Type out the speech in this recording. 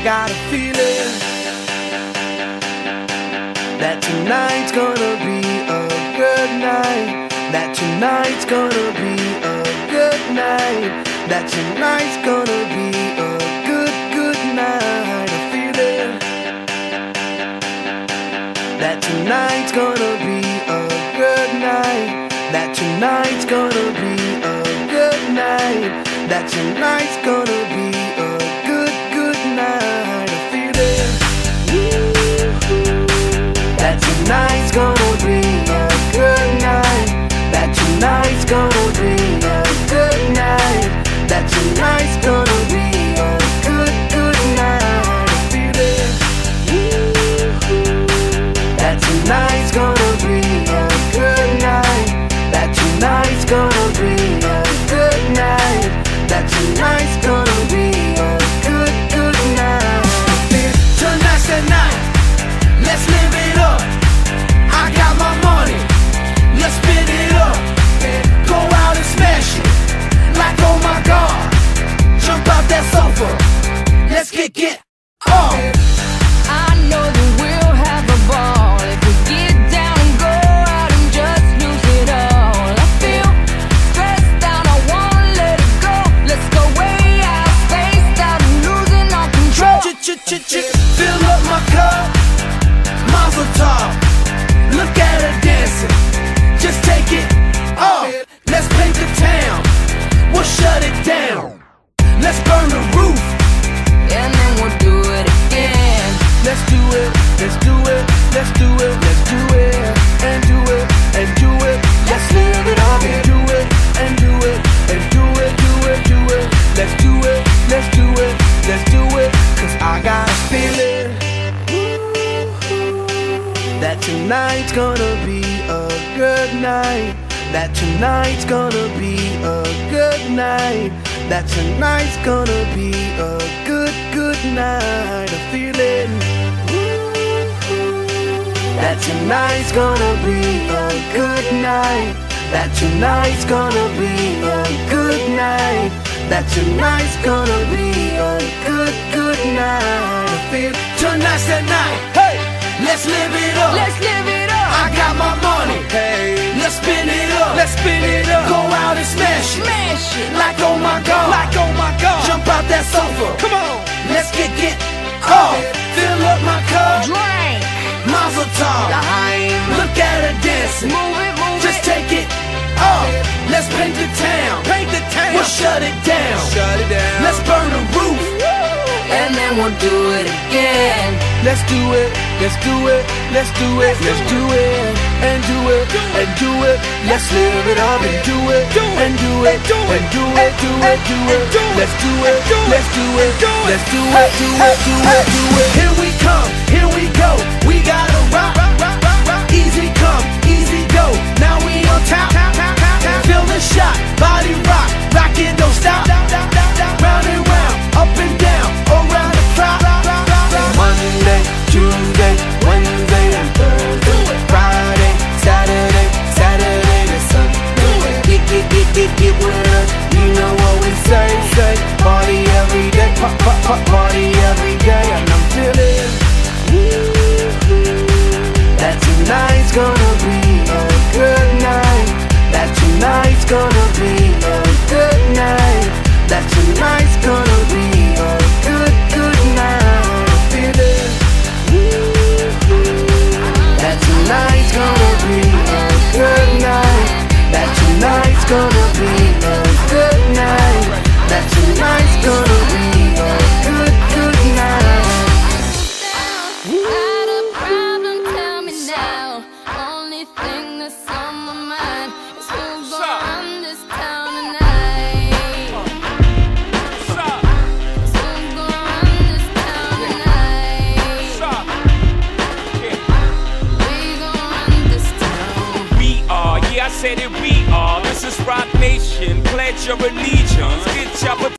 got a feeling that tonight's gonna be a good night. That tonight's gonna be a good night. That tonight's gonna be a good night. A feeling that tonight's gonna be a good night. That tonight's gonna be a good night. That tonight's gonna be a good night. A feeling that tonight's gonna be a good night. That tonight's gonna be a good night. That tonight's gonna be a good night. A feeling that tonight's gonna be a good night. That tonight's gonna be a good night. That tonight's gonna be a good night. Tonight's the night, let's live it up. I got my money, let's spin it up. Go out and smash it, like oh my God. Jump out that sofa, let's get off. I know that we'll have a ball if we get down and go out and just lose it all. I feel stressed out, I wanna let it go. Let's go way out, spaced out and losing all control. Fill up my cup, Mazel tov. Look at her dancing, just take it off. Let's paint the town, we'll shut it down. Let's burn the roof, And then we'll do it again. let's do it, let's do it, let's do it, let's do it, and do it, and do it. Let's live it up and do it, and do it, and do it, do it, do it. Let's do it, let's do it, let's do it. Cause I got a feeling that tonight's gonna be a good night. That tonight's gonna be a good night. That tonight's gonna be a good night. A feeling that tonight's gonna be a good night. That tonight's gonna be a good night. That tonight's gonna be a good night. I feel tonight's the night. Hey, let's live it up. Let's live it up. I got my money. Hey, let's spin it up. Let's spin it up. Go out and smash it. Smash it. Like oh my God. Like oh my God. Jump out that sofa. Come on. Let's get off. Fill up my cup. Drink. Mazel tov. Look at her dancing. Move it, move Just it. take it off. Let's paint the town. Paint the town. We'll shut it down. Shut it down. Let's burn the roof. And then we'll do it again. Let's do it. Let's do it. Let's do it. Let's do it. And do it. And do it. Let's live it up and do it. And do it. And do it. Do it. Do it. Let's do it. Let's do it. Let's do it. Do it. Do it. Do it. Here we come. Here we go. We gotta rock. Easy come. Easy go. Now we on top. Feel the shot. Body rock. Rock it. Don't stop. Round and round. Up and down. Around the clock. Monday, Tuesday, Wednesday, and Thursday. Friday, Saturday, Saturday to Sunday. Get with us. You know what we say. Party every day. Party every day. And I'm feeling that tonight's gonna be a good night. That tonight's gonna be a good night. That tonight's gonna be a good night. Feeling that tonight's gonna be a good night. That tonight's gonna be a good night. That tonight's gonna be a good night. Got a problem, tell me now. Only thing that's on my mind is who's gonna run this town tonight. Who's gonna run this town tonight? We gonna run this town. We are, yeah, I said it, we are. This is Rock Nation. Pledge your allegiance. Get your